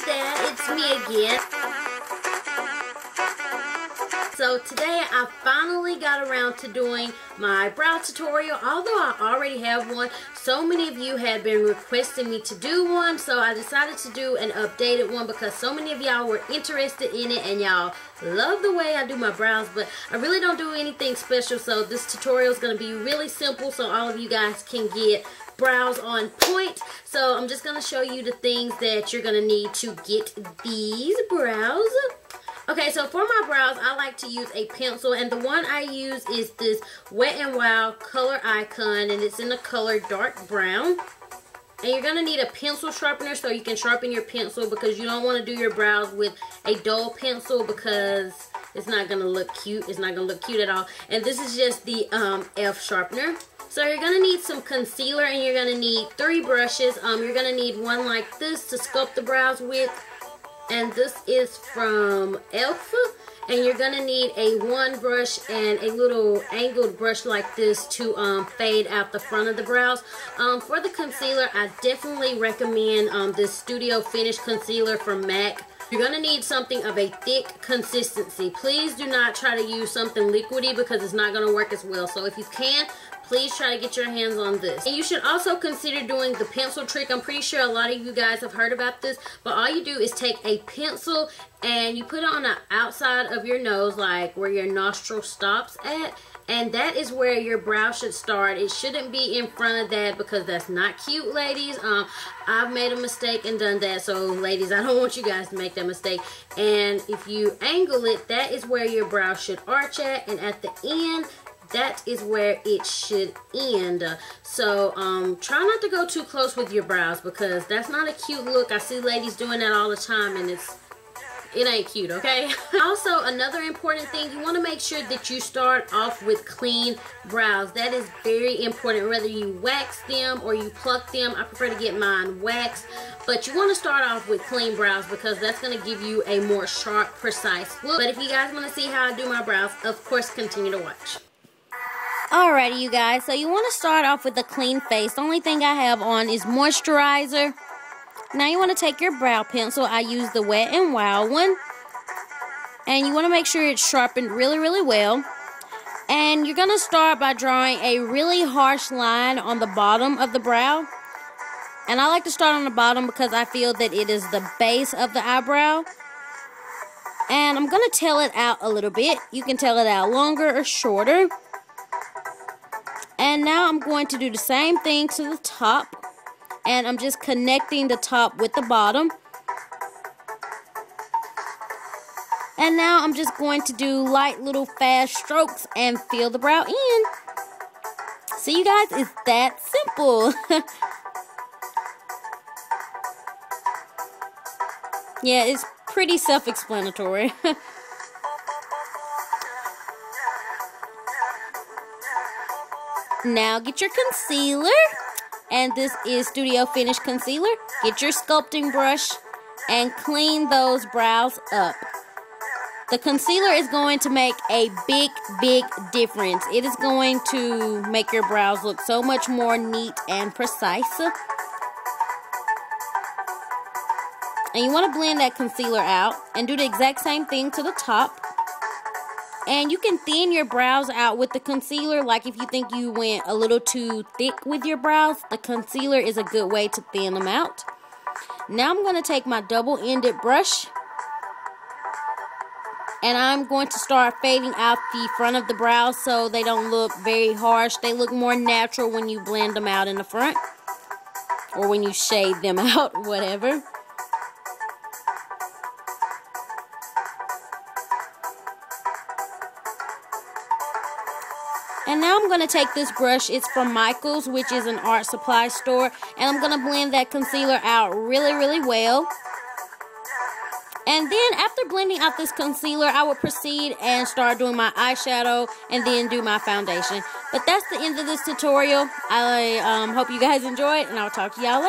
there, it's me again. So today I finally got around to doing my brow tutorial. Although I already have one, so many of you had been requesting me to do one, so I decided to do an updated one because so many of y'all were interested in it and y'all love the way I do my brows, but I really don't do anything special. So this tutorial is going to be really simple so all of you guys can get brows on point. So I'm just going to show you the things that you're going to need to get these brows. Okay, so for my brows, I like to use a pencil, and the one I use is this Wet n Wild Color Icon, and it's in the color dark brown. And you're going to need a pencil sharpener so you can sharpen your pencil, because you don't want to do your brows with a dull pencil because it's not going to look cute. It's not going to look cute at all. And this is just the F sharpener. So you're going to need some concealer, and you're going to need 3 brushes. You're going to need one like this to sculpt the brows with. And this is from Elf. And you're going to need a 1 brush and a little angled brush like this to fade out the front of the brows. For the concealer, I definitely recommend this Studio Finish Concealer from MAC. You're going to need something of a thick consistency. Please do not try to use something liquidy because it's not going to work as well. So if you can, please try to get your hands on this. And you should also consider doing the pencil trick. I'm pretty sure a lot of you guys have heard about this, but all you do is take a pencil and you put it on the outside of your nose, like where your nostril stops at, and that is where your brow should start. It shouldn't be in front of that because that's not cute, ladies. I've made a mistake and done that, so ladies, I don't want you guys to make that mistake. And if you angle it, that is where your brow should arch at, and at the end, that is where it should end. So try not to go too close with your brows because that's not a cute look. I see ladies doing that all the time and it ain't cute, okay? Also, another important thing, you want to make sure that you start off with clean brows. That is very important, whether you wax them or you pluck them. I prefer to get mine waxed, but you want to start off with clean brows because that's going to give you a more sharp, precise look. But if you guys want to see how I do my brows, of course, continue to watch. Alrighty, you guys, so you want to start off with a clean face. The only thing I have on is moisturizer. Now you want to take your brow pencil. I use the Wet n Wild one. And you want to make sure it's sharpened really, really well. And you're going to start by drawing a really harsh line on the bottom of the brow. And I like to start on the bottom because I feel that it is the base of the eyebrow. And I'm going to tail it out a little bit. You can tail it out longer or shorter. And now I'm going to do the same thing to the top. And I'm just connecting the top with the bottom. And now I'm just going to do light little fast strokes and fill the brow in. See, you guys, it's that simple. Yeah, it's pretty self-explanatory. Now get your concealer, and this is Studio Finish Concealer. Get your sculpting brush and clean those brows up. The concealer is going to make a big, big difference. It is going to make your brows look so much more neat and precise. And you want to blend that concealer out and do the exact same thing to the top. And you can thin your brows out with the concealer. Like if you think you went a little too thick with your brows, the concealer is a good way to thin them out. Now I'm going to take my double-ended brush. And I'm going to start fading out the front of the brows so they don't look very harsh. They look more natural when you blend them out in the front. Or when you shade them out, whatever. And now I'm going to take this brush, it's from Michael's, which is an art supply store, and I'm going to blend that concealer out really, really well. And then after blending out this concealer, I will proceed and start doing my eyeshadow and then do my foundation. But that's the end of this tutorial. I hope you guys enjoy it, and I'll talk to y'all later.